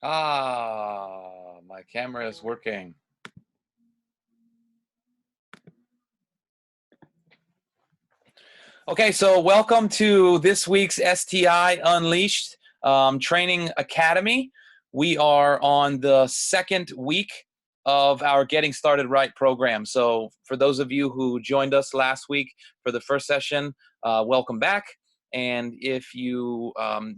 My camera is working. Okay, so welcome to this week's STI Unleashed Training Academy. We are on the second week of our Getting Started Right program. So for those of you who joined us last week for the first session, welcome back. And if you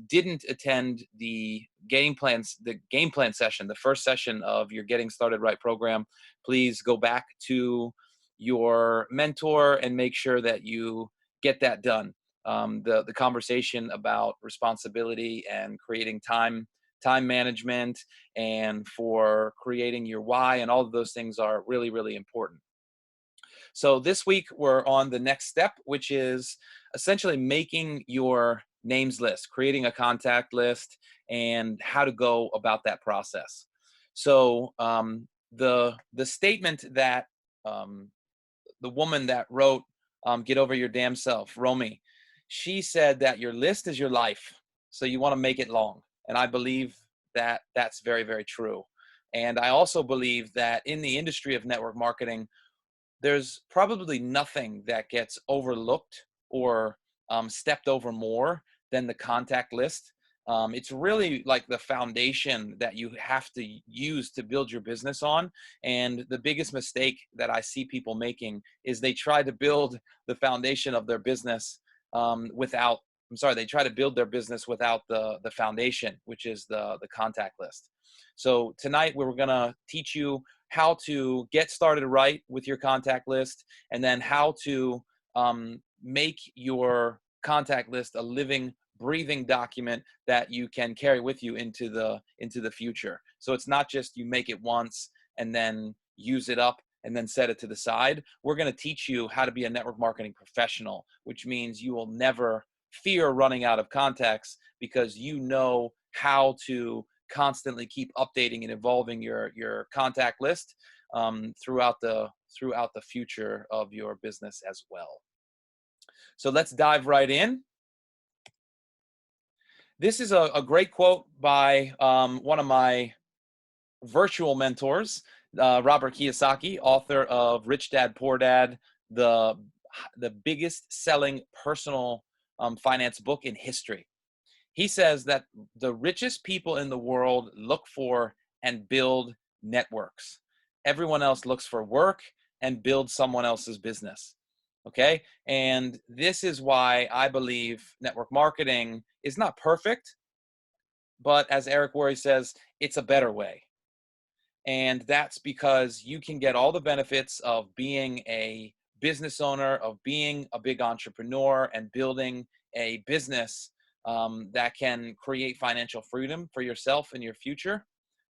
didn't attend the game plan session, the first session of your Getting Started Right program, please go back to your mentor and make sure that you get that done. The conversation about responsibility and creating time management and for creating your why and all of those things are really important. So this week we're on the next step, which is essentially making your names list, creating a contact list, and how to go about that process. So the statement that um, the woman that wrote Get Over Your Damn Self, Romy, she said that your list is your life. So you want to make it long. And I believe that that's very true. And I also believe that in the industry of network marketing, there's probably nothing that gets overlooked or stepped over more than the contact list. It's really like the foundation that you have to use to build your business on. And the biggest mistake that I see people making is they try to build the foundation of their business without, I'm sorry, they try to build their business without the foundation, which is the contact list. So tonight we're going to teach you how to get started right with your contact list, and then how to make your contact list a living, breathing document that you can carry with you into the future. So it's not just you make it once and then use it up and then set it to the side. We're going to teach you how to be a network marketing professional, which means you will never fear running out of contacts because you know how to constantly keep updating and evolving your contact list throughout the future of your business as well. So let's dive right in. This is a great quote by one of my virtual mentors, Robert Kiyosaki, author of Rich Dad Poor Dad, the biggest selling personal finance book in history. He says that the richest people in the world look for and build networks. Everyone else looks for work and builds someone else's business. Okay. And this is why I believe network marketing is not perfect, but as Eric Worre says, it's a better way. And that's because you can get all the benefits of being a business owner, of being a big entrepreneur, and building a business that can create financial freedom for yourself and your future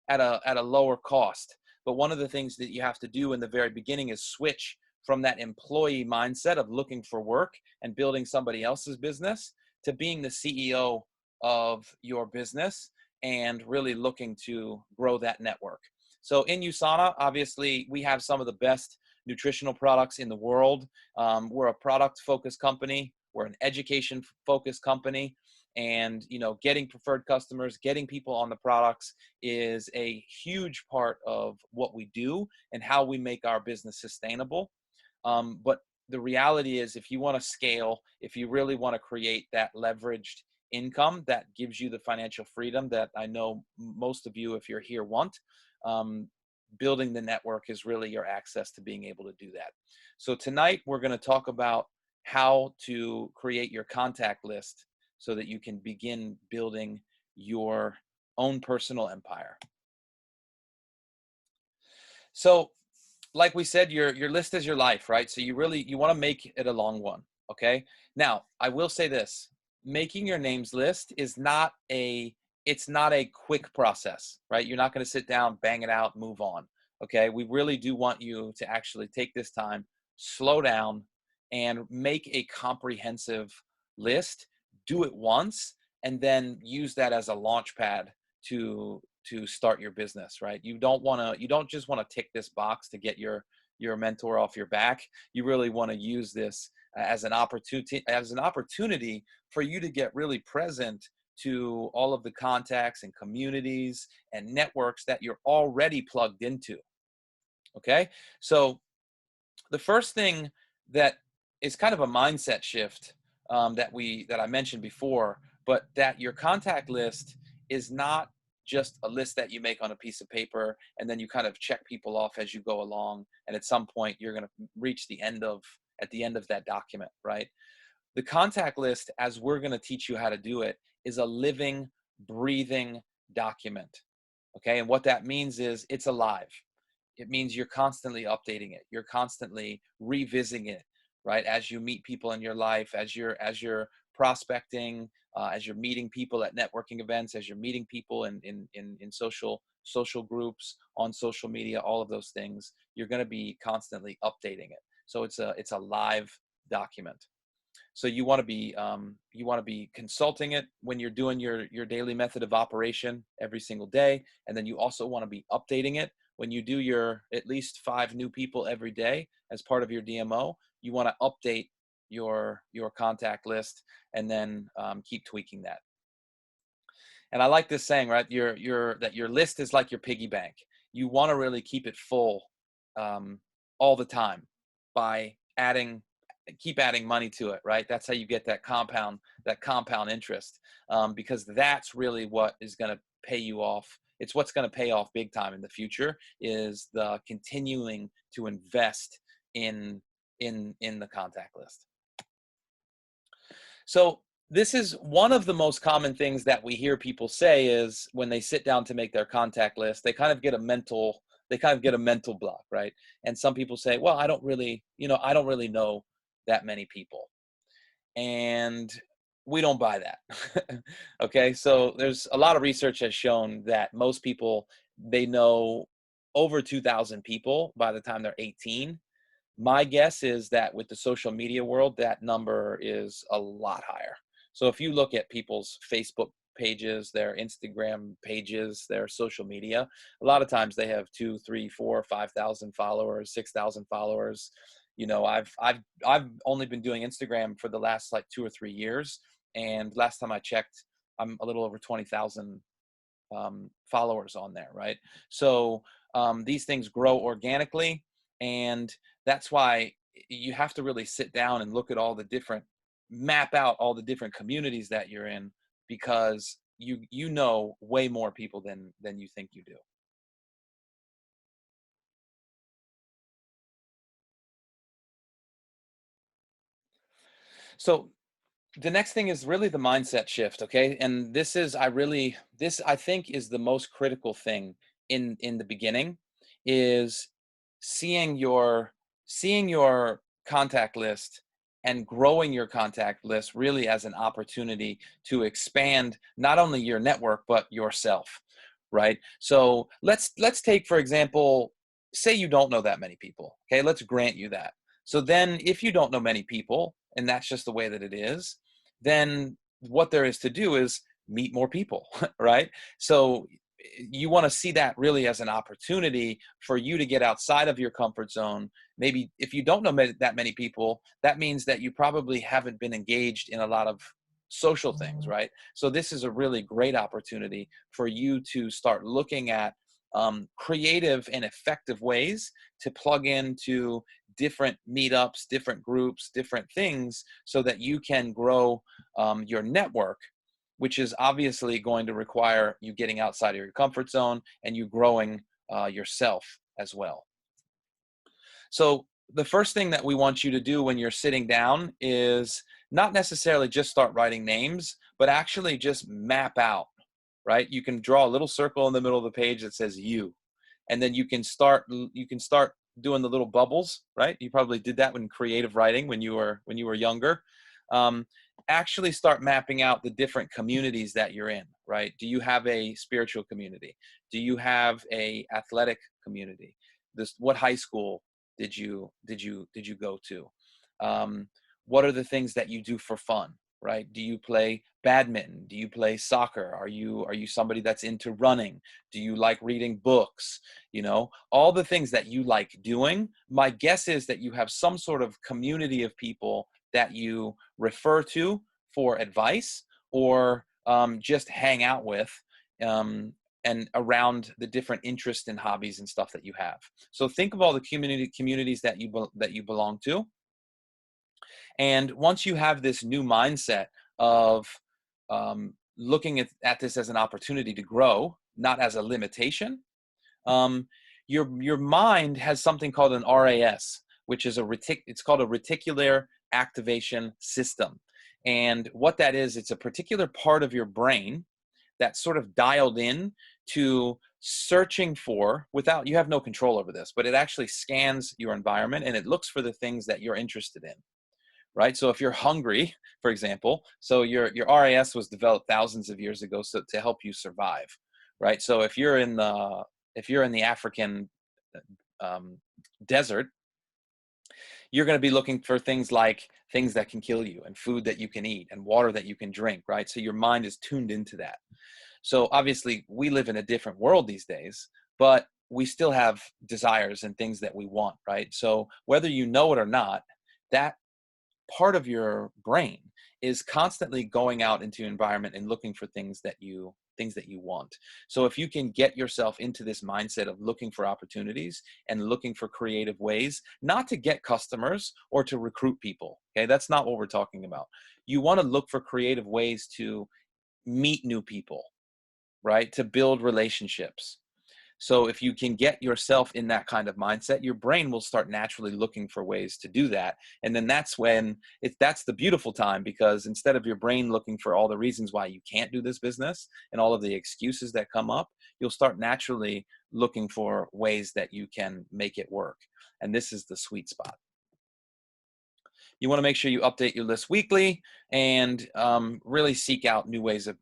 at a lower cost. But one of the things that you have to do in the very beginning is switch from that employee mindset of looking for work and building somebody else's business to being the CEO of your business and really looking to grow that network. So in USANA, obviously, we have some of the best nutritional products in the world. We're a product-focused company. We're an education-focused company. And, getting preferred customers, getting people on the products is a huge part of what we do and how we make our business sustainable. But the reality is, if you want to scale, if you really want to create that leveraged income that gives you the financial freedom that I know most of you, if you're here, want, um, building the network is really your access to being able to do that. So tonight we're going to talk about how to create your contact list so that you can begin building your own personal empire. So like we said, your list is your life, right? So you want to make it a long one. Okay. Now I will say this: making your names list is not it's not a quick process, right? You're not going to sit down, bang it out, move on. Okay. We really do want you to actually take this time, slow down, and make a comprehensive list. Do it once, and then use that as a launch pad to start your business, right? You don't just want to tick this box to get your mentor off your back. You really want to use this as an opportunity for you to get really present to all of the contacts and communities and networks that you're already plugged into. Okay, so the first thing that is kind of a mindset shift, that I mentioned before, but that your contact list is not just a list that you make on a piece of paper and then you kind of check people off as you go along, and at some point you're going to reach at the end of that document, right? The contact list, as we're going to teach you how to do it, is a living, breathing document. Okay, and what that means is it's alive. It means you're constantly updating it. You're constantly revisiting it, right? As you meet people in your life, as you're prospecting, as you're meeting people at networking events, as you're meeting people in social groups, on social media, all of those things, you're going to be constantly updating it. So it's a live document. So you want to be consulting it when you're doing your daily method of operation every single day, and then you also want to be updating it when you do your at least 5 new people every day as part of your DMO. You want to update your contact list, and then keep tweaking that. And I like this saying, right? Your list is like your piggy bank. You want to really keep it full all the time by keep adding money to it, right? That's how you get that compound interest, because that's really what is going to pay you off. It's what's going to pay off big time in the future, is the continuing to invest in the contact list. So this is one of the most common things that we hear people say, is when they sit down to make their contact list, they kind of get a mental block, right? And some people say, well, I don't really know that many people. And we don't buy that. Okay, so there's a lot of research has shown that most people, they know over 2,000 people by the time they're 18. My guess is that with the social media world, that number is a lot higher. So if you look at people's Facebook pages, their Instagram pages, their social media, a lot of times they have 2, 3, 4, 5,000 followers, 6,000 followers. You know, I've only been doing Instagram for the last like 2 or 3 years, and last time I checked, I'm a little over 20,000 followers on there, right? So these things grow organically, and that's why you have to really sit down and map out all the different communities that you're in, because you know way more people than you think you do. So the next thing is really the mindset shift, okay? And this I think is the most critical thing in the beginning, is seeing your contact list and growing your contact list really as an opportunity to expand not only your network but yourself, right? So let's take, for example, say you don't know that many people. Okay, let's grant you that. So then if you don't know many people, and that's just the way that it is, then what there is to do is meet more people, right? So you want to see that really as an opportunity for you to get outside of your comfort zone. Maybe if you don't know that many people, that means that you probably haven't been engaged in a lot of social things, right? So this is a really great opportunity for you to start looking at creative and effective ways to plug into different meetups, different groups, different things, so that you can grow your network, which is obviously going to require you getting outside of your comfort zone and you growing yourself as well. So the first thing that we want you to do when you're sitting down is not necessarily just start writing names, but actually just map out, right? You can draw a little circle in the middle of the page that says you, and then you can start doing the little bubbles, right? You probably did that when creative writing when you were younger. Actually start mapping out the different communities that you're in, right? Do you have a spiritual community? Do you have a athletic community? What high school did you go to? What are the things that you do for fun, right? Do you play badminton? Do you play soccer? Are you somebody that's into running? Do you like reading books? You know, all the things that you like doing. My guess is that you have some sort of community of people that you refer to for advice, or just hang out with, and around the different interests and hobbies and stuff that you have. So think of all the communities that you belong to. And once you have this new mindset of looking at this as an opportunity to grow, not as a limitation, um, your mind has something called an RAS, which is it's called a reticular activation system. And what that is, it's a particular part of your brain that's sort of dialed in to searching for, without, you have no control over this, but it actually scans your environment and it looks for the things that you're interested in, right? So if you're hungry, for example, so your RAS was developed thousands of years ago so to help you survive, right? So if you're in the African desert, you're going to be looking for things like things that can kill you and food that you can eat and water that you can drink, right? So your mind is tuned into that. So obviously we live in a different world these days, but we still have desires and things that we want, right? So whether you know it or not, that part of your brain is constantly going out into your environment and looking for things that you want. So if you can get yourself into this mindset of looking for opportunities and looking for creative ways, not to get customers or to recruit people, okay, that's not what we're talking about. You want to look for creative ways to meet new people, right? To build relationships. So if you can get yourself in that kind of mindset, your brain will start naturally looking for ways to do that. And then that's when that's the beautiful time, because instead of your brain looking for all the reasons why you can't do this business and all of the excuses that come up, you'll start naturally looking for ways that you can make it work. And this is the sweet spot. You want to make sure you update your list weekly and really seek out new ways of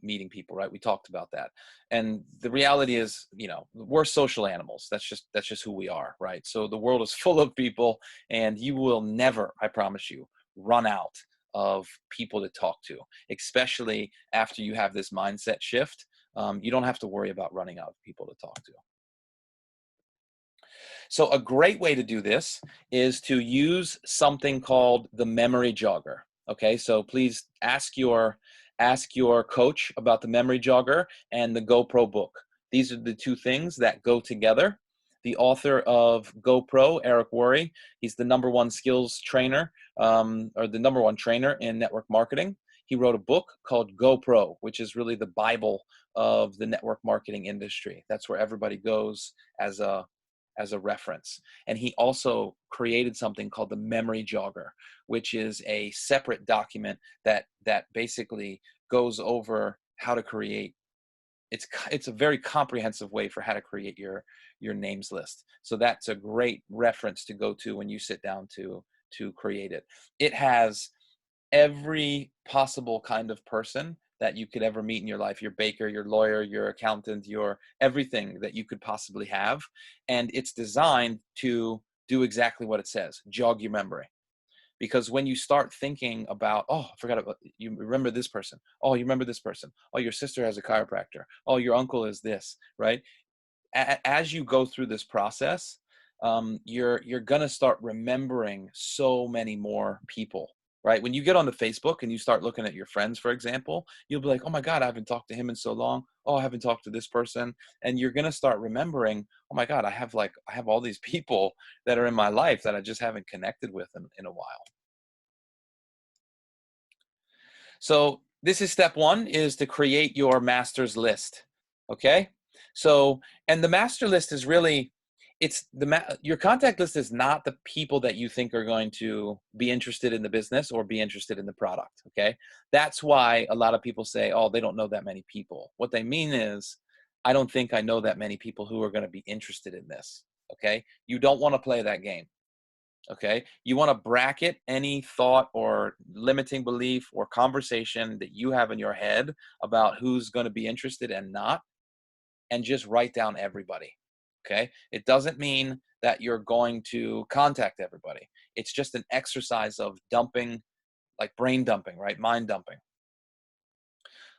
meeting people, right? We talked about that. And the reality is, we're social animals. That's just who we are, right? So the world is full of people, and you will never, I promise you, run out of people to talk to, especially after you have this mindset shift. You don't have to worry about running out of people to talk to. So a great way to do this is to use something called the memory jogger. Okay, so please ask your coach about the memory jogger and the GoPro book. These are the two things that go together. The author of GoPro, Eric Worre, he's the #1 skills trainer, or the #1 trainer in network marketing. He wrote a book called GoPro, which is really the Bible of the network marketing industry. That's where everybody goes as a reference. And he also created something called the memory jogger, which is a separate document that basically goes over how to create. It's a very comprehensive way for how to create your names list. So that's a great reference to go to when you sit down to create it. It has every possible kind of person that you could ever meet in your life, your baker, your lawyer, your accountant, your everything that you could possibly have. And it's designed to do exactly what it says, jog your memory. Because when you start thinking about, oh, I forgot about, you remember this person. Oh, you remember this person. Oh, your sister has a chiropractor. Oh, your uncle is this, right? As you go through this process, you're gonna start remembering so many more people, right? When you get onto Facebook and you start looking at your friends, for example, you'll be like, oh my God, I haven't talked to him in so long. Oh, I haven't talked to this person. And you're gonna start remembering, oh my God, I have all these people that are in my life that I just haven't connected with in a while. So this is step 1, is to create your master's list. Okay. So, and the master list is really, your contact list is not the people that you think are going to be interested in the business or be interested in the product. Okay. That's why a lot of people say, oh, they don't know that many people. What they mean is, I don't think I know that many people who are going to be interested in this. Okay. You don't want to play that game. Okay. You want to bracket any thought or limiting belief or conversation that you have in your head about who's going to be interested and not, and just write down everybody. Okay. It doesn't mean that you're going to contact everybody. It's just an exercise of dumping, like brain dumping, right? Mind dumping.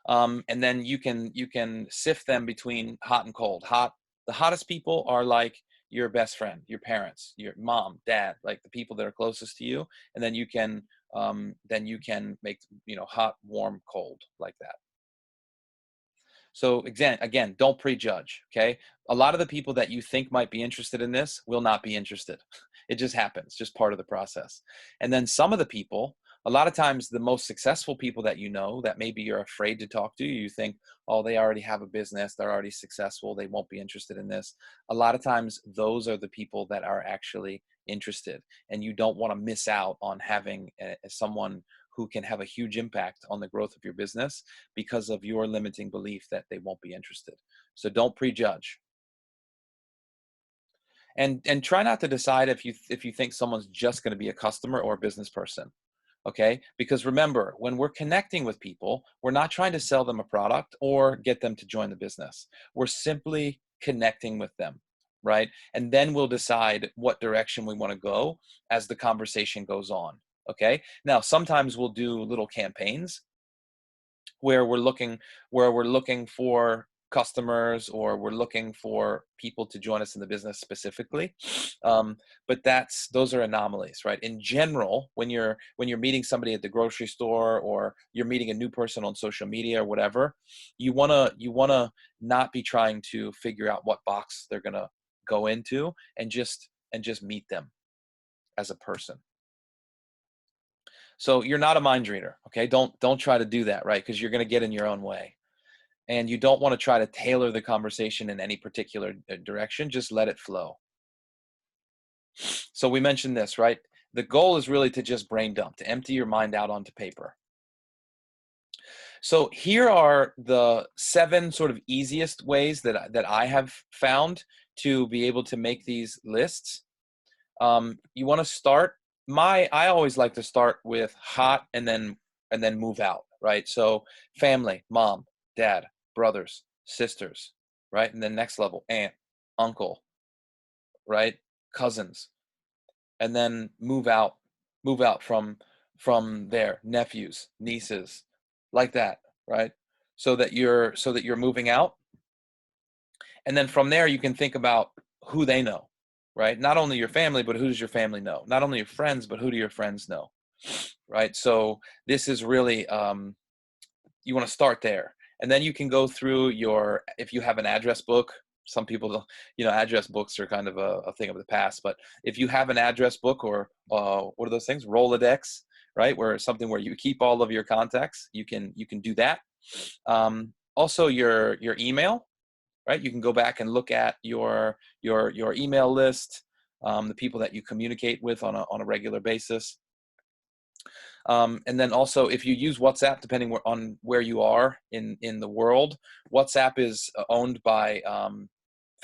And then you can sift them between hot and cold. The hottest people are like your best friend, your parents, your mom, dad, like the people that are closest to you. And then you can then you can make, hot, warm, cold like that. So again, don't prejudge, okay? A lot of the people that you think might be interested in this will not be interested. It just happens, just part of the process. And then some of the people, a lot of times the most successful people that you know that maybe you're afraid to talk to, you think, oh, they already have a business, they're already successful, they won't be interested in this. A lot of times those are the people that are actually interested, and you don't want to miss out on having someone who can have a huge impact on the growth of your business because of your limiting belief that they won't be interested. So don't prejudge. And try not to decide if you think someone's just going to be a customer or a business person. Okay? Because remember, when we're connecting with people, we're not trying to sell them a product or get them to join the business. We're simply connecting with them, right? And then we'll decide what direction we want to go as the conversation goes on. Okay? Now, sometimes we'll do little campaigns where we're looking for customers, or we're looking for people to join us in the business specifically. But those are anomalies, right? In general, when you're meeting somebody at the grocery store, or you're meeting a new person on social media or whatever, you wanna not be trying to figure out what box they're gonna go into, and just meet them as a person. So you're not a mind reader, okay? Don't try to do that, right? Because you're going to get in your own way. And you don't want to try to tailor the conversation in any particular direction. Just let it flow. So we mentioned this, right? The goal is really to just brain dump, to empty your mind out onto paper. So here are the 7 sort of easiest ways that I have found to be able to make these lists. You want to start. I always like to start with hot, and then move out, right? So family, mom, dad, brothers, sisters, right? And then next level, aunt, uncle, right? Cousins. And then move out from there, nephews, nieces, like that, right? So that you're moving out. And then from there, you can think about who they know, right? Not only your family, but who does your family know? Not only your friends, but who do your friends know, right? So this is really, you want to start there. And then you can go through if you have an address book. Some people don't, address books are kind of a thing of the past, but if you have an address book, or what are those things? Rolodex, right? Where you keep all of your contacts, you can do that. Also your email, right? You can go back and look at your email list, the people that you communicate with on a regular basis. And then also, if you use WhatsApp, depending on where you are in the world, WhatsApp is owned by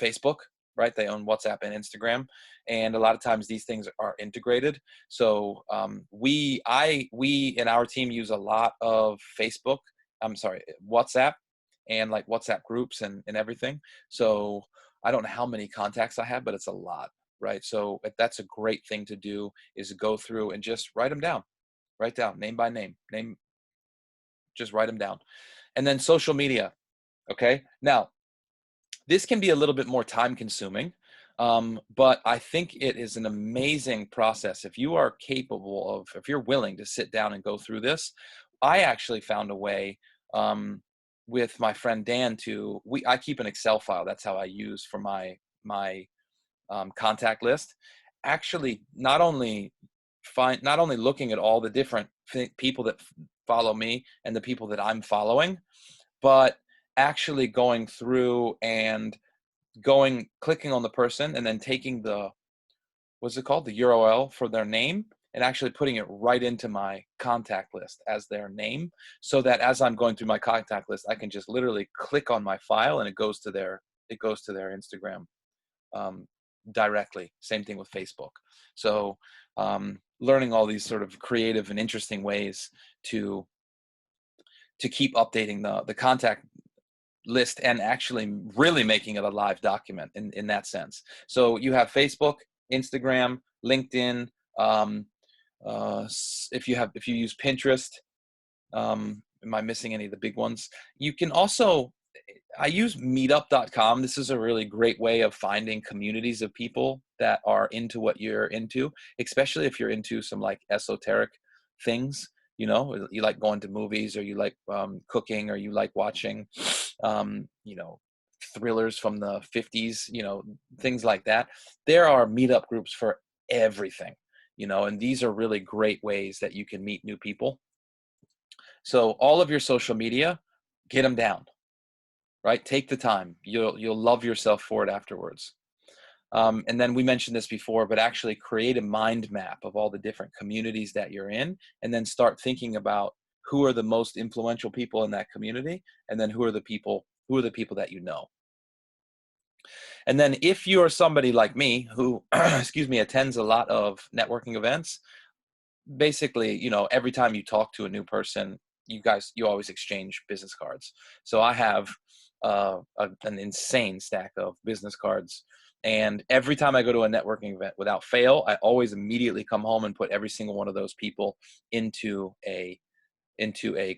Facebook, right? They own WhatsApp and Instagram, and a lot of times these things are integrated. So we in our team use a lot of WhatsApp, and like WhatsApp groups and everything. So I don't know how many contacts I have, but it's a lot, right? So that's a great thing to do, is go through and just write them down. Write down name by name, just write them down. And then social media. Okay. Now, this can be a little bit more time consuming, but I think it is an amazing process. If you are if you're willing to sit down and go through this, I actually found a way, with my friend Dan I keep an Excel file. That's how I use for my contact list. Actually, not only looking at all the different people that follow me and the people that I'm following, but actually going through and clicking on the person, and then taking the URL for their name, and actually putting it right into my contact list as their name, so that as I'm going through my contact list, I can just literally click on my file and it goes to their Instagram directly. Same thing with Facebook. So learning all these sort of creative and interesting ways to keep updating the contact list, and actually really making it a live document in that sense. So you have Facebook, Instagram, LinkedIn. If you use Pinterest, am I missing any of the big ones? You can also, I use meetup.com. This is a really great way of finding communities of people that are into what you're into, especially if you're into some like esoteric things. You know, you like going to movies, or you like cooking, or you like watching, you know, thrillers from the 50s, you know, things like that. There are meetup groups for everything, you know, and these are really great ways that you can meet new people. So all of your social media, get them down, right? Take the time. You'll love yourself for it afterwards. And then we mentioned this before, but actually create a mind map of all the different communities that you're in, and then start thinking about who are the most influential people in that community, and then who are the people that you know. And then if you're somebody like me who, excuse me, attends a lot of networking events, basically, you know, every time you talk to a new person, you always exchange business cards. So I have an insane stack of business cards. And every time I go to a networking event, without fail, I always immediately come home and put every single one of those people into a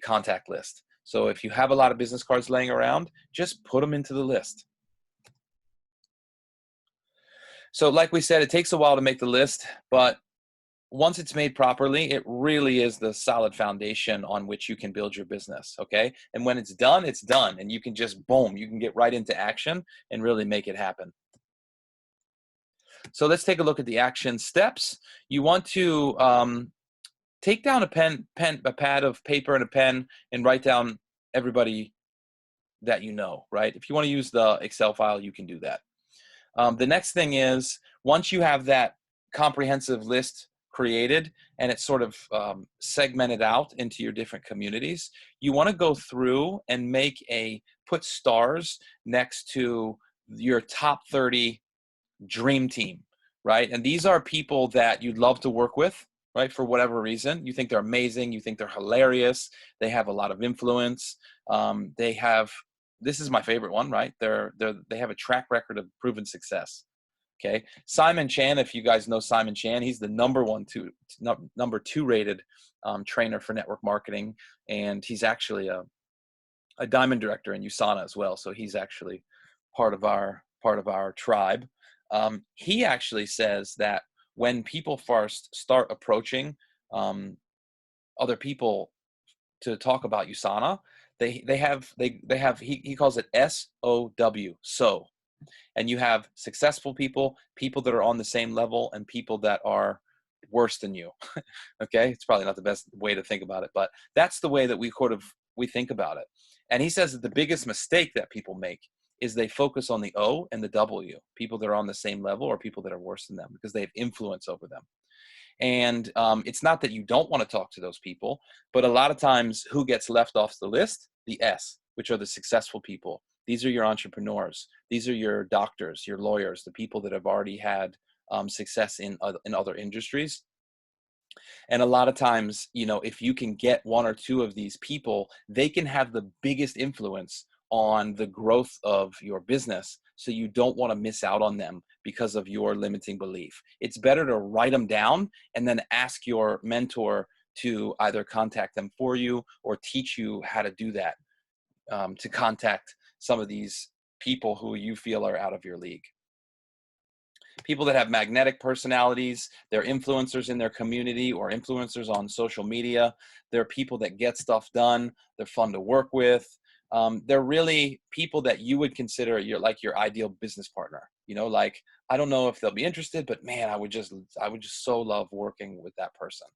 contact list. So if you have a lot of business cards laying around, just put them into the list. So like we said, it takes a while to make the list, but once it's made properly, it really is the solid foundation on which you can build your business, okay? And when it's done, and you can just, boom, you can get right into action and really make it happen. So let's take a look at the action steps. You want to take down a pad of paper and a pen, and write down everybody that you know, right? If you want to use the Excel file, you can do that. The next thing is, once you have that comprehensive list created and it's sort of segmented out into your different communities, you want to go through and put stars next to your top 30 dream team, right? And these are people that you'd love to work with, right? For whatever reason, you think they're amazing, you think they're hilarious, they have a lot of influence, this is my favorite one, right? They have a track record of proven success. Okay, Simon Chan, if you guys know Simon Chan, he's the number 2 rated trainer for network marketing, and he's actually a diamond director in USANA as well. So he's actually part of our tribe. He actually says that when people first start approaching other people to talk about USANA, he calls it SOW, so. And you have successful people that are on the same level, and people that are worse than you. Okay, it's probably not the best way to think about it, but that's the way that we think about it. And he says that the biggest mistake that people make is they focus on the O and the W, people that are on the same level or people that are worse than them, because they have influence over them. And it's not that you don't want to talk to those people, but a lot of times who gets left off the list? The S, which are the successful people. These are your entrepreneurs. These are your doctors, your lawyers, the people that have already had success in other industries. And a lot of times, you know, if you can get one or two of these people, they can have the biggest influence on the growth of your business. So you don't want to miss out on them because of your limiting belief. It's better to write them down and then ask your mentor to either contact them for you or teach you how to do that, to contact some of these people who you feel are out of your league. People that have magnetic personalities, they're influencers in their community or influencers on social media. They're people that get stuff done. They're fun to work with. They're really people that you would consider your ideal business partner. You know, like, I don't know if they'll be interested, but man, I would just so love working with that person.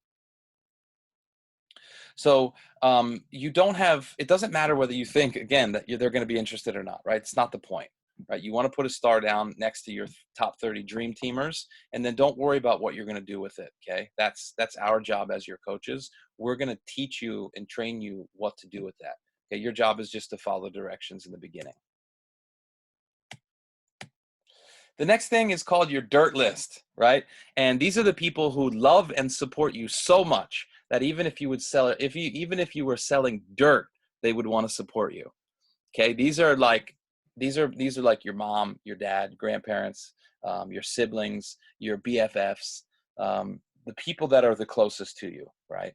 So it doesn't matter whether you think, again, that they're going to be interested or not, right? It's not the point, right? You want to put a star down next to your top 30 dream teamers, and then don't worry about what you're going to do with it, okay? That's our job as your coaches. We're going to teach you and train you what to do with that, okay? Your job is just to follow directions in the beginning. The next thing is called your dirt list, right? And these are the people who love and support you so much that even if you were selling dirt, they would want to support you. Okay, these are like your mom, your dad, grandparents, your siblings, your BFFs, the people that are the closest to you, right?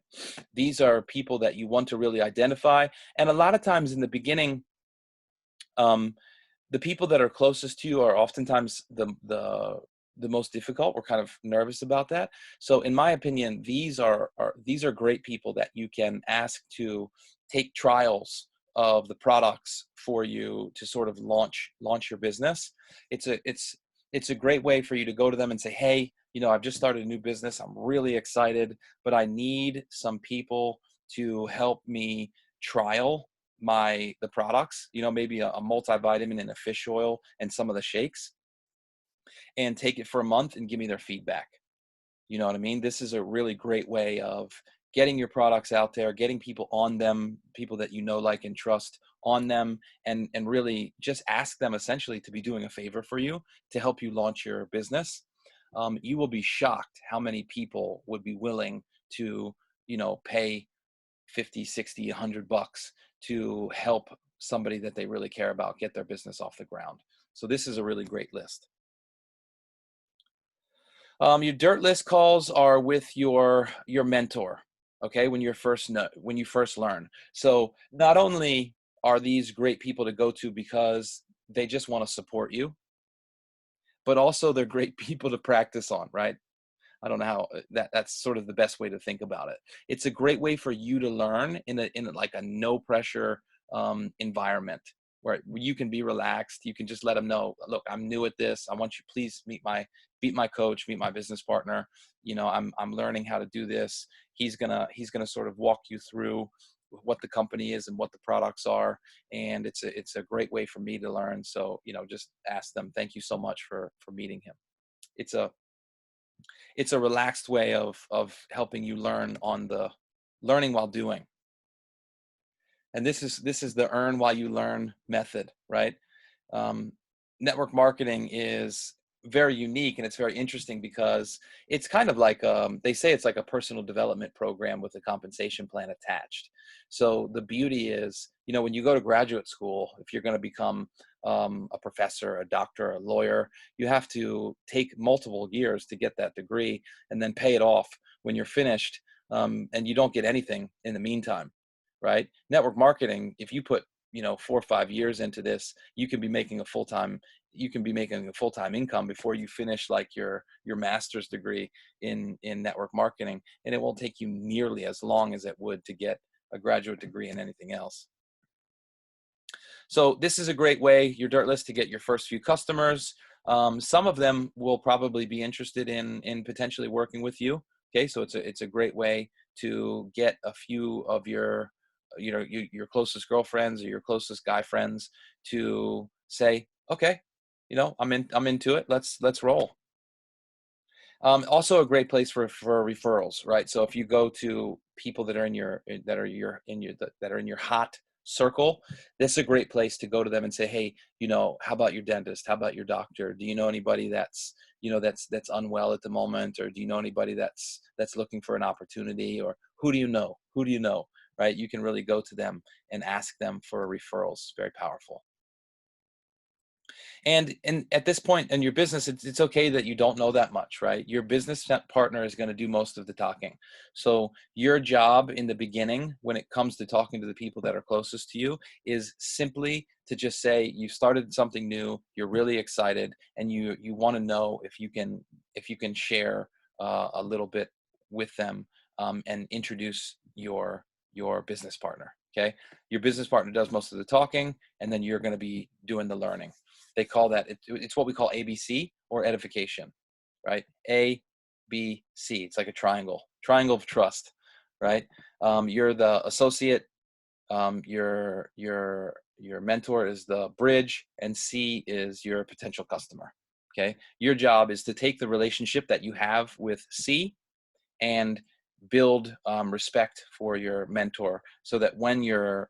These are people that you want to really identify, and a lot of times in the beginning, the people that are closest to you are oftentimes the the most difficult. We're kind of nervous about that. So in my opinion, these are great people that you can ask to take trials of the products for you to sort of launch your business. It's a great way for you to go to them and say, hey, I've just started a new business. I'm really excited, but I need some people to help me trial the products, maybe a multivitamin and a fish oil and some of the shakes, and take it for a month and give me their feedback. You know what I mean? This is a really great way of getting your products out there, getting people on them, people that like, and trust on them, and really just ask them essentially to be doing a favor for you to help you launch your business. You will be shocked how many people would be willing to, pay 50, 60, $100 to help somebody that they really care about get their business off the ground. So this is a really great list. Your dirt list calls are with your mentor, okay, when you first learn. So not only are these great people to go to because they just want to support you, but also they're great people to practice on, right? I don't know how that's sort of the best way to think about it. It's a great way for you to learn in like a no pressure environment where you can be relaxed. You can just let them know, look, I'm new at this. I want you, please meet my coach, meet my business partner. I'm learning how to do this. He's gonna sort of walk you through what the company is and what the products are, and it's a great way for me to learn. So just ask them. Thank you so much for meeting him. It's a relaxed way of helping you learn on the learning while doing. And this is the earn while you learn method, right? Network marketing is very unique, and it's very interesting because it's kind of like they say it's like a personal development program with a compensation plan attached. So the beauty is, when you go to graduate school, if you're going to become a professor, a doctor, a lawyer, you have to take multiple years to get that degree and then pay it off when you're finished, and you don't get anything in the meantime, right? Network marketing, if you put 4 or 5 years into this, you can be making a full-time income before you finish like your master's degree in network marketing, and it won't take you nearly as long as it would to get a graduate degree in anything else. So this is a great way, your dirt list, to get your first few customers. Some of them will probably be interested in potentially working with you. Okay, so it's a great way to get a few of your closest girlfriends or your closest guy friends to say, okay, I'm into it. Let's roll. Also a great place for referrals, right? So if you go to people that are in your hot circle, this is a great place to go to them and say, hey, how about your dentist? How about your doctor? Do you know anybody that's unwell at the moment? Or do you know anybody that's looking for an opportunity? Or who do you know? Right? You can really go to them and ask them for referrals. Very powerful. And at this point in your business, it's okay that you don't know that much, right? Your business partner is going to do most of the talking. So your job in the beginning, when it comes to talking to the people that are closest to you, is simply to just say you started something new, you're really excited, and you want to know if you can share a little bit with them, and introduce your business partner. Okay, your business partner does most of the talking, and then you're going to be doing the learning. They call that, it's what we call ABC, or edification, right? A, B, C. It's like a triangle of trust, right? You're the associate, your mentor is the bridge, and C is your potential customer. Okay, your job is to take the relationship that you have with C and build respect for your mentor, so that when your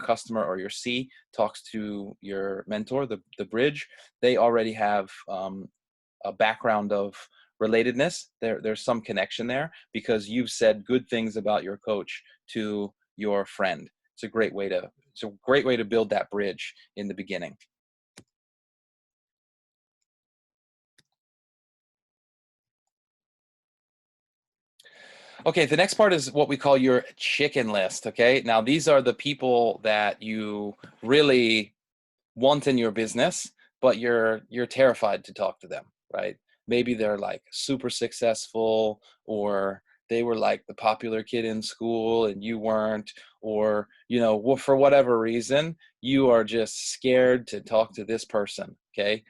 customer or your C talks to your mentor, the bridge, they already have a background of relatedness. There's some connection there because you've said good things about your coach to your friend. It's a great way to build that bridge in the beginning. Okay, the next part is what we call your chicken list. Okay, now these are the people that you really want in your business, but you're terrified to talk to them, right? maybe they're like super successful, or they were like the popular kid in school and you weren't, or, for whatever reason, you are just scared to talk to this person. Okay.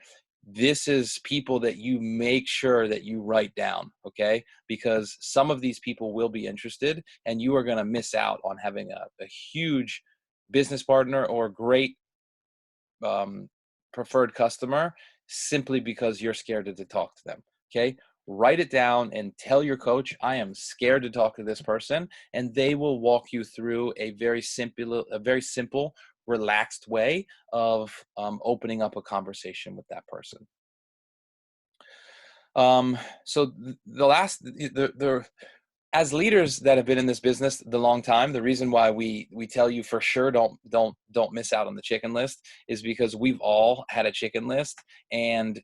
This is people that you make sure that you write down. Okay. Because some of these people will be interested, and you are going to miss out on having a huge business partner or great um, preferred customer simply because you're scared to talk to them. Okay. Write it down and tell your coach, I am scared to talk to this person. And they will walk you through a very simple, relaxed way of opening up a conversation with that person. So the last, the as leaders that have been in this business the long time, the reason why we tell you for sure don't miss out on the chicken list is because we've all had a chicken list. And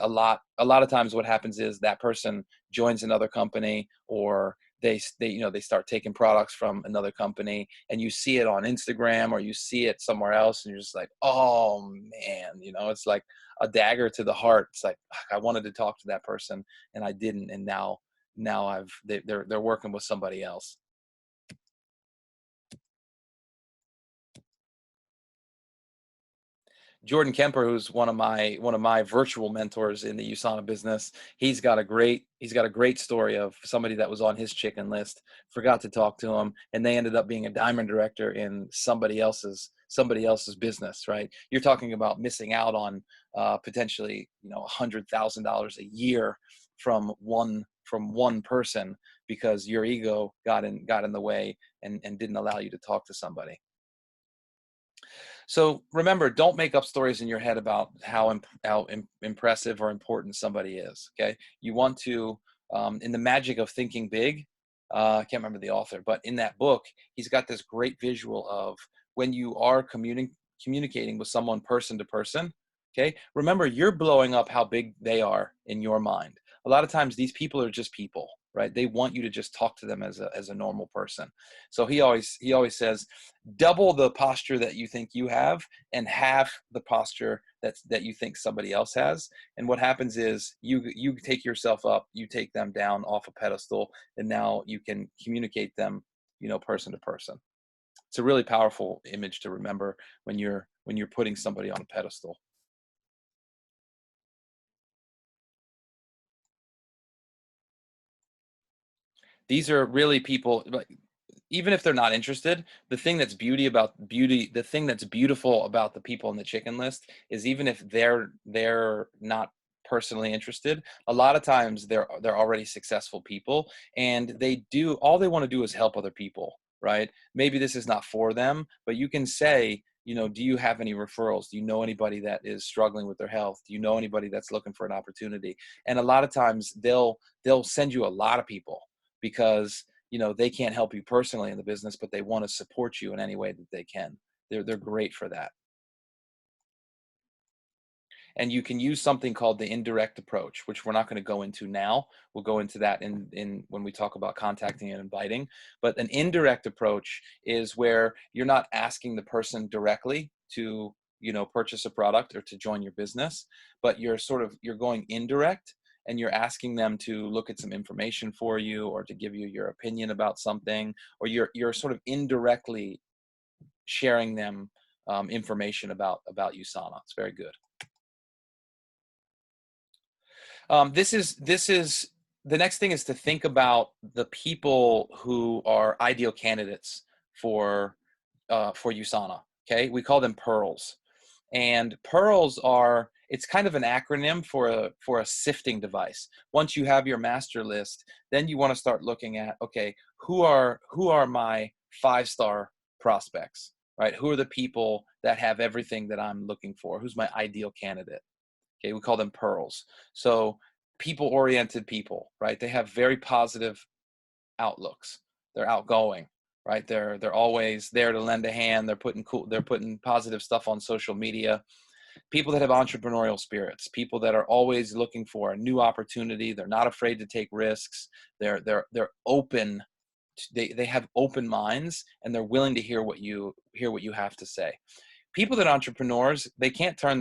a lot of times what happens is that person joins another company, or they start taking products from another company, and you see it on Instagram or you see it somewhere else, and you're just like, oh man, it's like a dagger to the heart. It's like, I wanted to talk to that person and I didn't, and now they're working with somebody else. Jordan Kemper, who's one of my virtual mentors in the USANA business, he's got a great story of somebody that was on his chicken list, forgot to talk to him, and they ended up being a diamond director in somebody else's business. Right? You're talking about missing out on potentially $100,000 a year from one person because your ego got in the way and didn't allow you to talk to somebody. So remember, don't make up stories in your head about how impressive or important somebody is. Okay, you want to, in the magic of thinking big. I can't remember the author, but in that book, he's got this great visual of when you are communicating with someone person to person. Okay, remember, you're blowing up how big they are in your mind. A lot of times, these people are just people, right? They want you to just talk to them as a normal person. So he always says, double the posture that you think you have and half the posture that you think somebody else has. And what happens is you take yourself up, you take them down off a pedestal, and now you can communicate them, person to person. It's a really powerful image to remember when you're putting somebody on a pedestal. These are really people, like, even if they're not interested, the thing that's beautiful about the people in the chicken list is, even if they're not personally interested, a lot of times they're already successful people, and all they want to do is help other people, right? Maybe this is not for them, but you can say, do you have any referrals? Do you know anybody that is struggling with their health? Do you know anybody that's looking for an opportunity? And a lot of times they'll send you a lot of people because they can't help you personally in the business, but they want to support you in any way that they can. They're great for that. And you can use something called the indirect approach, which we're not going to go into now. We'll go into that in when we talk about contacting and inviting. But an indirect approach is where you're not asking the person directly to purchase a product or to join your business, but you're going indirect, and you're asking them to look at some information for you, or to give you your opinion about something, or you're sort of indirectly sharing them information about USANA. It's very good. This is the next thing, is to think about the people who are ideal candidates for USANA. Okay, we call them pearls, and pearls it's kind of an acronym for a sifting device. Once you have your master list, then you want to start looking at, okay, who are my 5-star prospects, right? Who are the people that have everything that I'm looking for? Who's my ideal candidate? Okay, we call them pearls. So people-oriented people, right? They have very positive outlooks. They're outgoing, right? They're always there to lend a hand. They're putting positive stuff on social media. People that have entrepreneurial spirits, people that are always looking for a new opportunity. They're not afraid to take risks. They're open. They have open minds, and they're willing to hear what you have to say. People that are entrepreneurs, they can't turn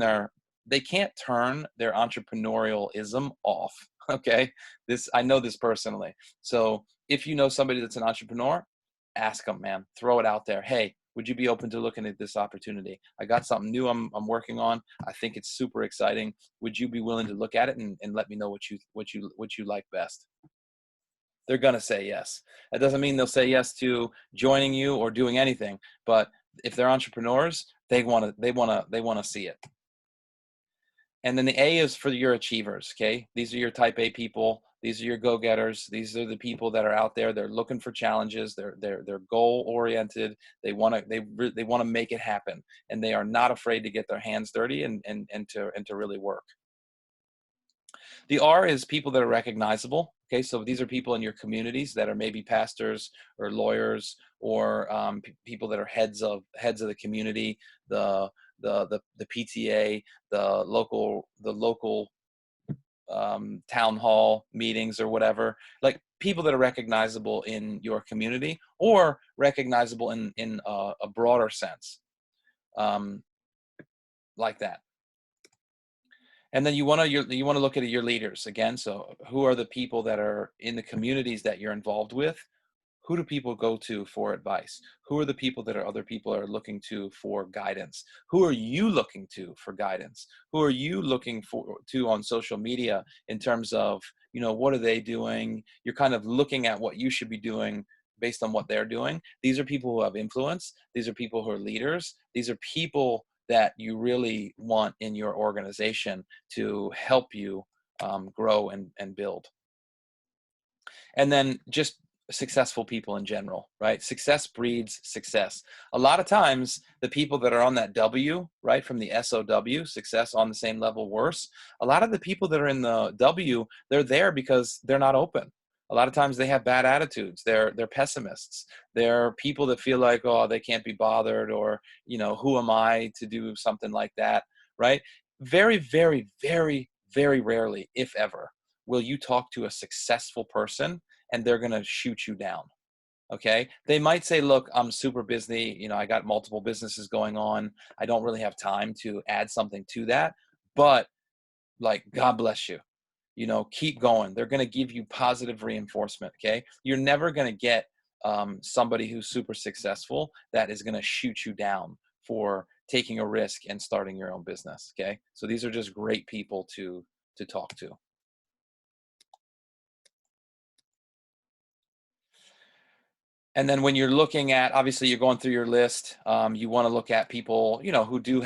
they can't turn their entrepreneurialism off. Okay, I know this personally. So if you know somebody that's an entrepreneur, ask them, man, throw it out there. Hey, would you be open to looking at this opportunity? I got something new I'm working on. I think it's super exciting. Would you be willing to look at it and let me know what you like best? They're gonna say yes. That doesn't mean they'll say yes to joining you or doing anything, but if they're entrepreneurs, they wanna see it. And then the A is for your achievers, okay? These are your type A people. These are your go-getters. These are the people that are out there. They're looking for challenges. They're goal-oriented. They want to make it happen, and they are not afraid to get their hands dirty and to really work. The R is people that are recognizable. Okay, so these are people in your communities that are maybe pastors or lawyers or people that are heads of the community, the PTA, the local town hall meetings or whatever. Like people that are recognizable in your community or recognizable in a broader sense, um, like that. And then you want to look at your leaders again. So who are the people that are in the communities that you're involved with? Who do people go to for advice? Who are the people that other people are looking to for guidance? Who are you looking to for guidance? Who are you looking to on social media in terms of, what are they doing? You're kind of looking at what you should be doing based on what they're doing. These are people who have influence. These are people who are leaders. These are people that you really want in your organization to help you grow and build. And then just successful people in general, right? Success breeds success. A lot of times the people that are on that W, right, from the SOW, success on the same level, worse, a lot of the people that are in the W, they're there because they're not open. A lot of times they have bad attitudes. They're pessimists. They're people that feel like, oh, they can't be bothered, or, who am I to do something like that, right? Very, very, very, very rarely, if ever, will you talk to a successful person and they're going to shoot you down. Okay. They might say, look, I'm super busy. I got multiple businesses going on. I don't really have time to add something to that. But like, God bless you. Keep going. They're going to give you positive reinforcement. Okay. You're never going to get somebody who's super successful that is going to shoot you down for taking a risk and starting your own business. Okay. So these are just great people to talk to. And then when you're looking at, obviously you're going through your list, you want to look at people, who do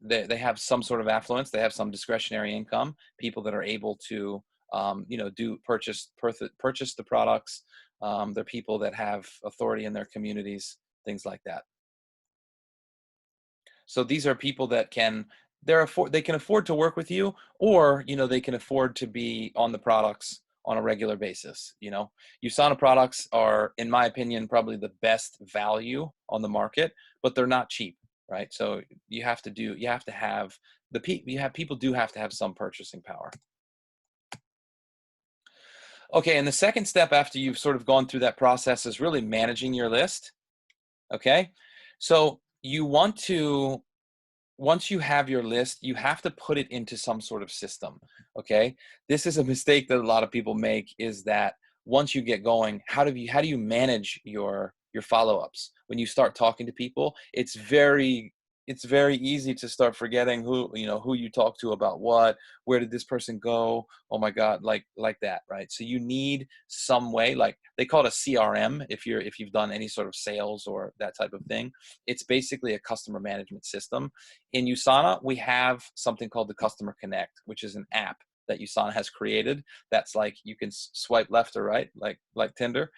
they have some sort of affluence, they have some discretionary income, people that are able to, do purchase the products. They're people that have authority in their communities, things like that. So these are people that they can afford to work with you, or they can afford to be on the products on a regular basis. USANA products are, in my opinion, probably the best value on the market, but they're not cheap, right? So people do have to have some purchasing power. Okay, and the second step after you've sort of gone through that process is really managing your list. Okay, so you want to once you have your list, you have to put it into some sort of system. Okay. This is a mistake that a lot of people make, is that once you get going, how do you manage your follow-ups? When you start talking to people, it's very easy to start forgetting who you talk to about what, where did this person go? Oh my God, like that, right? So you need some way, like they call it a CRM if you've done any sort of sales or that type of thing. It's basically a customer management system. In USANA, we have something called the Customer Connect, which is an app that USANA has created. That's like you can swipe left or right, like Tinder.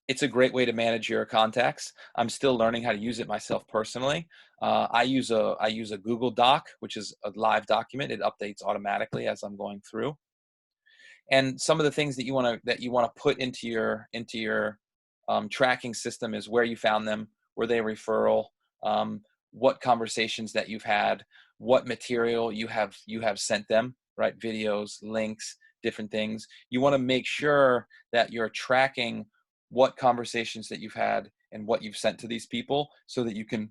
It's a great way to manage your contacts. I'm still learning how to use it myself personally. I use a Google Doc, which is a live document. It updates automatically as I'm going through. And some of the things that you want to put into your tracking system is where you found them, were they a referral, what conversations that you've had, what material you have sent them, right? Videos, links, different things. You want to make sure that you're tracking what conversations that you've had and what you've sent to these people, so that you can,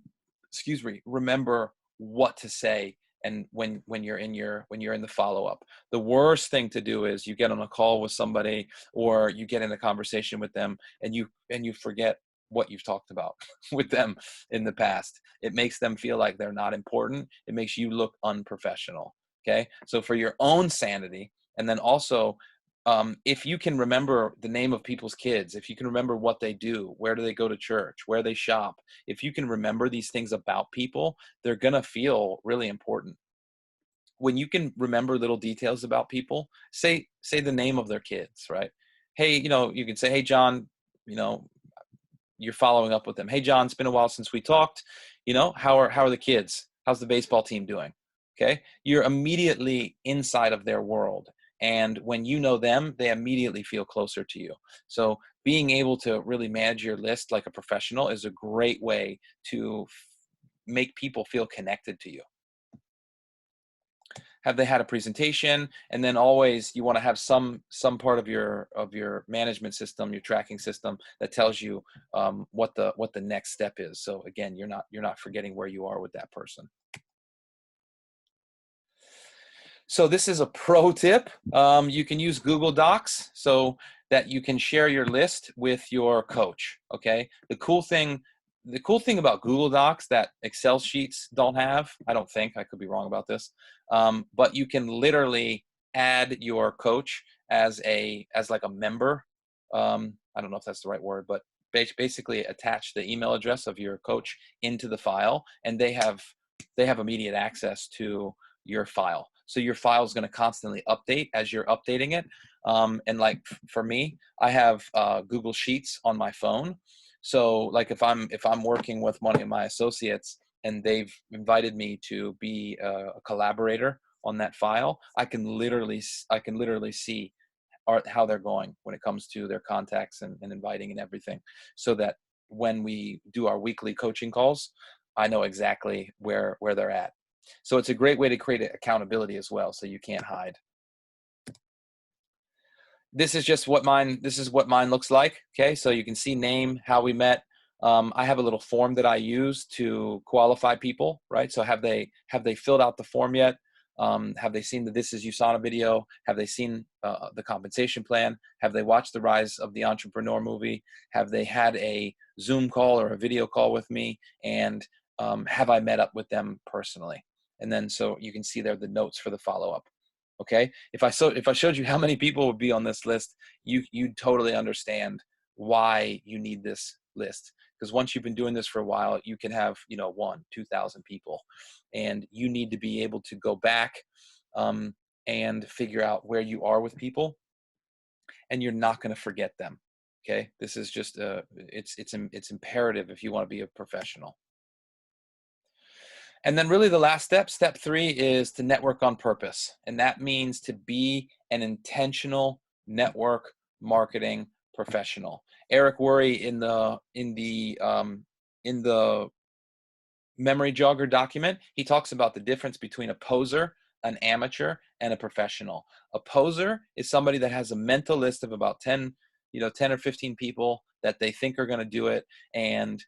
remember what to say. And when you're in the follow-up, the worst thing to do is you get on a call with somebody, or you get in a conversation with them, and you forget what you've talked about with them in the past. It makes them feel like they're not important. It makes you look unprofessional. Okay, so for your own sanity, and then also, if you can remember the name of people's kids, if you can remember what they do, where do they go to church, where they shop, if you can remember these things about people, they're going to feel really important. When you can remember little details about people, say the name of their kids, right? Hey, you can say, hey, John, you know, you're following up with them. Hey, John, it's been a while since we talked. How are the kids? How's the baseball team doing? Okay. You're immediately inside of their world. And when you know them, they immediately feel closer to you. So being able to really manage your list like a professional is a great way to make people feel connected to you. Have they had a presentation? And then always you want to have some part of your management system, your tracking system, that tells you what the next step is. So again, you're not forgetting where you are with that person. So this is a pro tip. You can use Google Docs so that you can share your list with your coach. Okay. The cool thing about Google Docs that Excel sheets don't have, I don't think, I could be wrong about this, but you can literally add your coach as like a member. I don't know if that's the right word, but basically attach the email address of your coach into the file, and they have immediate access to your file. So your file is going to constantly update as you're updating it. And like for me, I have Google Sheets on my phone. So like if I'm working with one of my associates and they've invited me to be a collaborator on that file, I can literally see how they're going when it comes to their contacts and inviting and everything, so that when we do our weekly coaching calls, I know exactly where they're at. So it's a great way to create accountability as well, so you can't hide. This is what mine looks like. Okay, so you can see name, how we met. I have a little form that I use to qualify people, right? So have they filled out the form yet? Have they seen the This Is USANA video? Have they seen the compensation plan? Have they watched the Rise of the Entrepreneur movie? Have they had a Zoom call or a video call with me? And have I met up with them personally? And then so you can see there the notes for the follow-up. Okay, if I showed you how many people would be on this list, you'd totally understand why you need this list. Because once you've been doing this for a while, you can have 2,000 people, and you need to be able to go back and figure out where you are with people, and you're not going to forget them. Okay, this is just it's imperative if you want to be a professional. And then really the last step 3, is to network on purpose. And that means to be an intentional network marketing professional. Eric Worre in the memory jogger document, he talks about the difference between a poser, an amateur, and a professional. A poser is somebody that has a mental list of about 10 or 15 people that they think are going to do it, and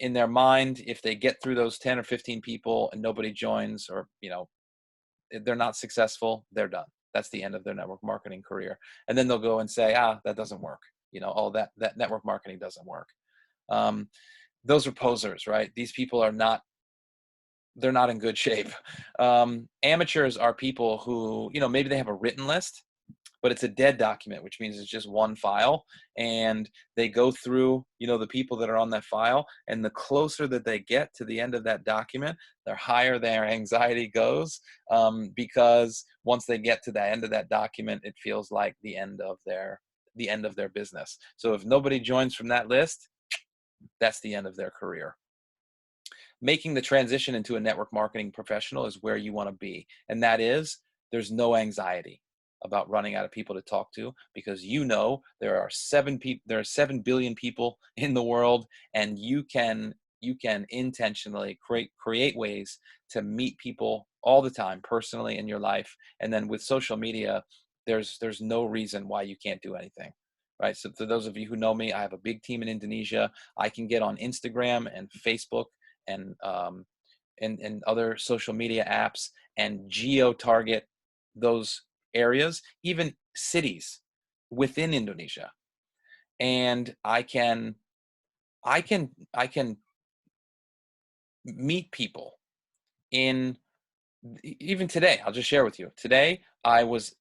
in their mind, if they get through those 10 or 15 people and nobody joins, or they're not successful, they're done. That's the end of their network marketing career. And then they'll go and say, that doesn't work. That network marketing doesn't work. Those are posers, right? These people they're not in good shape. Amateurs are people who, maybe they have a written list, but it's a dead document, which means it's just one file, and they go through, the people that are on that file, and the closer that they get to the end of that document, the higher their anxiety goes, because once they get to the end of that document, it feels like the end of their business. So if nobody joins from that list, that's the end of their career. Making the transition into a network marketing professional is where you want to be, and that is, there's no anxiety about running out of people to talk to, because there are 7 billion people in the world, and you can intentionally create ways to meet people all the time personally in your life. And then with social media, there's no reason why you can't do anything, right? So for those of you who know me, I have a big team in Indonesia. I can get on Instagram and Facebook and and other social media apps and geo-target those areas, even cities within Indonesia. And I can meet people in, even today. I'll just share with you. Today I was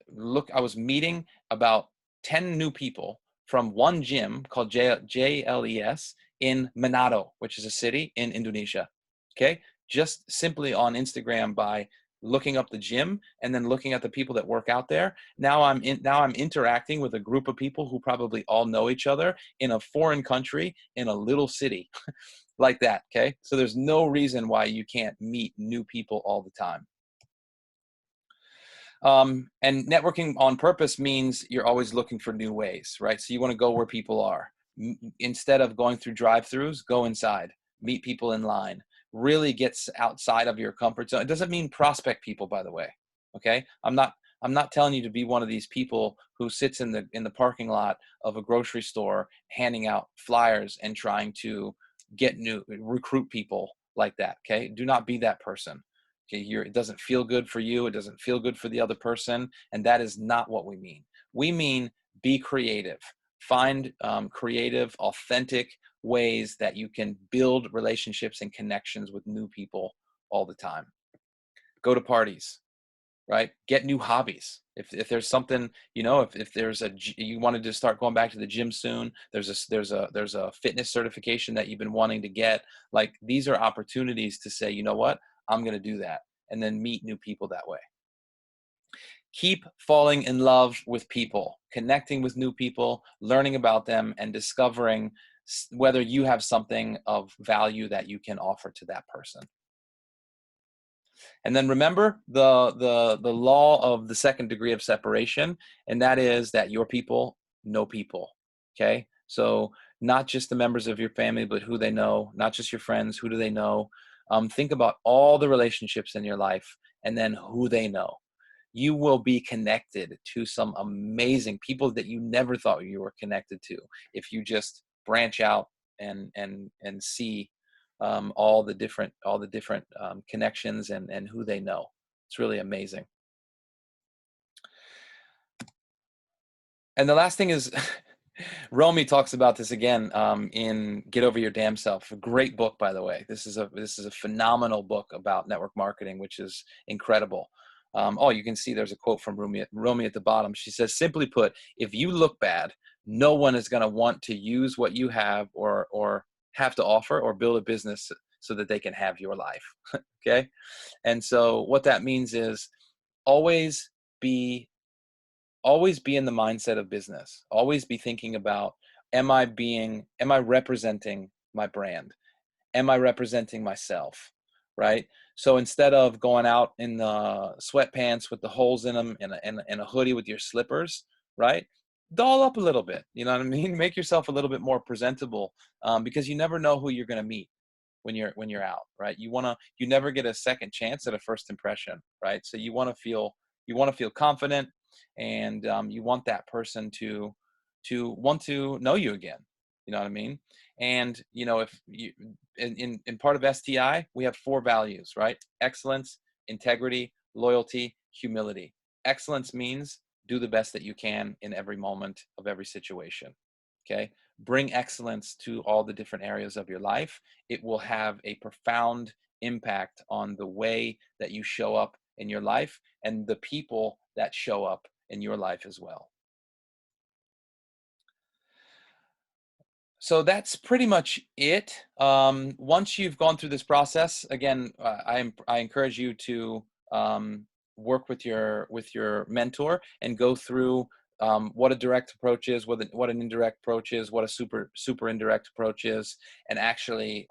meeting about 10 new people from one gym called JLES in Manado, which is a city in Indonesia. Okay? Just simply on Instagram by looking up the gym and then looking at the people that work out there. Now I'm interacting with a group of people who probably all know each other in a foreign country in a little city like that. Okay? So there's no reason why you can't meet new people all the time. And networking on purpose means you're always looking for new ways, right? So you want to go where people are. Instead of going through drive-throughs, go inside, meet people in line, really gets outside of your comfort zone. It doesn't mean prospect people, by the way. Okay. I'm not telling you to be one of these people who sits in the parking lot of a grocery store handing out flyers and trying to recruit people like that. Okay. Do not be that person. Okay, it doesn't feel good for you. It doesn't feel good for the other person. And that is not what we mean. We mean be creative. Find creative, authentic ways that you can build relationships and connections with new people all the time. Go to parties, right? Get new hobbies. If there's something, if there's you wanted to start going back to the gym soon, there's a fitness certification that you've been wanting to get. Like, these are opportunities to say, you know what? I'm going to do that, and then meet new people that way. Keep falling in love with people, connecting with new people, learning about them, and discovering whether you have something of value that you can offer to that person. And then remember the law of the second degree of separation, and that is that your people know people. Okay? So not just the members of your family, but who they know, not just your friends, who do they know? Think about all the relationships in your life and then who they know. You will be connected to some amazing people that you never thought you were connected to if you just branch out and see all the different connections and who they know. It's really amazing. And the last thing is, Romy talks about this again in Get Over Your Damn Self. A great book, by the way. This is a phenomenal book about network marketing, which is incredible. You can see there's a quote from Romy at the bottom. She says, simply put, if you look bad, no one is going to want to use what you have or have to offer or build a business so that they can have your life. Okay? And so what that means is always be in the mindset of business. Always be thinking about, am I representing my brand? Am I representing myself? Right? So instead of going out in the sweatpants with the holes in them and a hoodie with your slippers, right? Doll up a little bit. You know what I mean? Make yourself a little bit more presentable, because you never know who you're going to meet when you're out, right? You never get a second chance at a first impression, right? So you want to feel confident, and you want that person to want to know you again. You know what I mean? And if you in part of STI, we have 4 values, right? Excellence, integrity, loyalty, humility. Excellence means do the best that you can in every moment of every situation. Okay? Bring excellence to all the different areas of your life. It will have a profound impact on the way that you show up in your life and the people that show up in your life as well. So that's pretty much it. Once you've gone through this process, again, I encourage you to work with your mentor and go through what a direct approach is, what an indirect approach is, what a super indirect approach is, and actually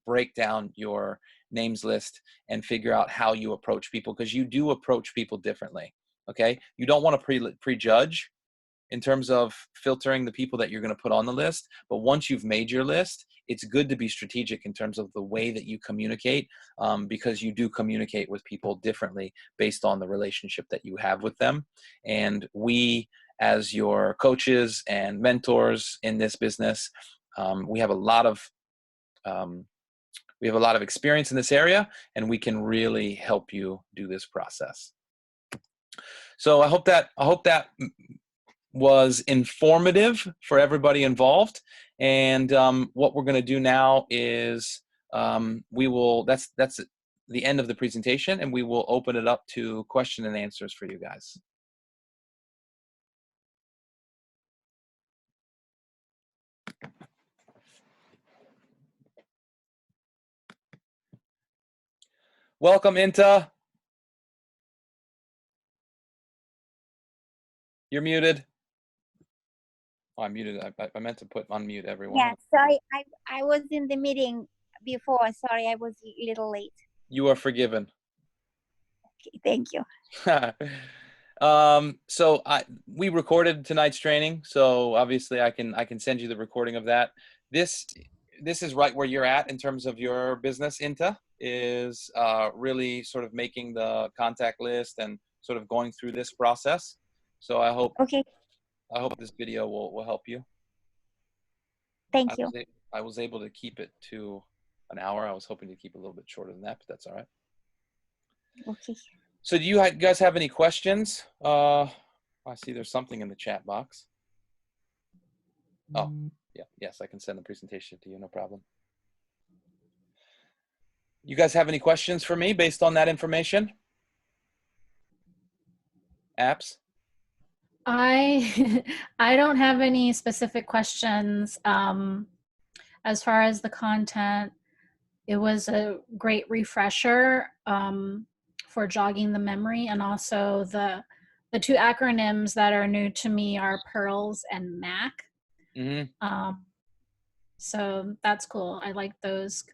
break down your names list and figure out how you approach people, because you do approach people differently. Okay, you don't want to prejudge in terms of filtering the people that you're going to put on the list. But once you've made your list, it's good to be strategic in terms of the way that you communicate, because you do communicate with people differently based on the relationship that you have with them. And we, as your coaches and mentors in this business, we have a lot of We have a lot of experience in this area, and we can really help you do this process. So I hope that was informative for everybody involved. And what we're going to do now is that's the end of the presentation, and we will open it up to question and answers for you guys. Welcome, Inta. You're muted. Oh, I'm muted. I meant to put unmute everyone. Yeah, sorry, I was in the meeting before. Sorry, I was a little late. You are forgiven. Okay, thank you. So we recorded tonight's training, so obviously I can send you the recording of that. This is right where you're at in terms of your business. Inta is really sort of making the contact list and sort of going through this process. So I hope this video will help you. Thank you. I was able to keep it to an hour. I was hoping to keep it a little bit shorter than that, but that's all right. Okay. So do you guys have any questions? I see there's something in the chat box. Oh, yeah. Yes, I can send the presentation to you. No problem. You guys have any questions for me based on that information? Apps? I don't have any specific questions. As far as the content, it was a great refresher for jogging the memory, and also the two acronyms that are new to me are PEARLS and MAC. Mm-hmm. So that's cool. I like those,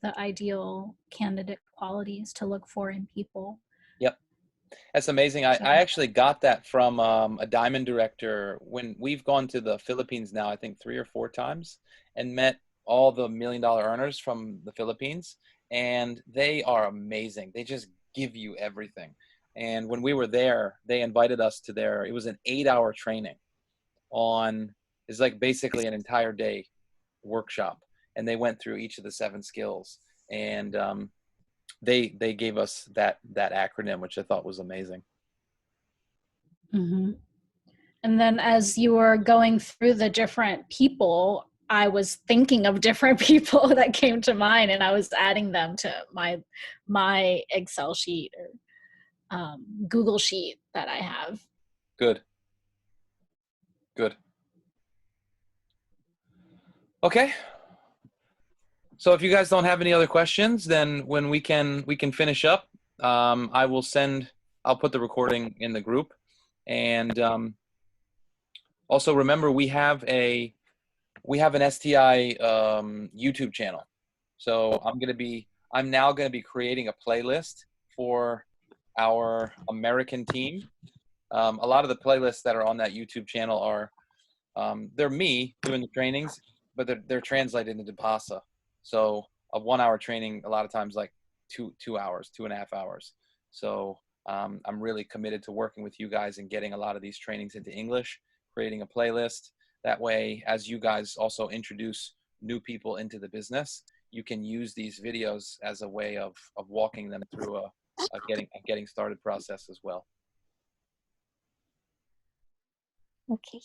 the ideal candidate qualities to look for in people. Yep. That's amazing. I actually got that from a diamond director when we've gone to the Philippines now, I think 3 or 4 times, and met all the $1 million earners from the Philippines. And they are amazing. They just give you everything. And when we were there, they invited us to it was an 8-hour training it's like basically an entire day workshop. And they went through each of the 7 skills. And they gave us that acronym, which I thought was amazing. Mm-hmm. And then as you were going through the different people, I was thinking of different people that came to mind, and I was adding them to my Excel sheet or Google sheet that I have. Good. Good. Okay. So if you guys don't have any other questions, then when we can finish up, I'll put the recording in the group. And also remember, we have an STI YouTube channel. So I'm now gonna be creating a playlist for our American team. A lot of the playlists that are on that YouTube channel are they're me doing the trainings, but they're translated into Bahasa. So a 1-hour training, a lot of times like 2 hours, 2.5 hours. So I'm really committed to working with you guys and getting a lot of these trainings into English, creating a playlist. That way, as you guys also introduce new people into the business, you can use these videos as a way of walking them through a getting started process as well. Okay.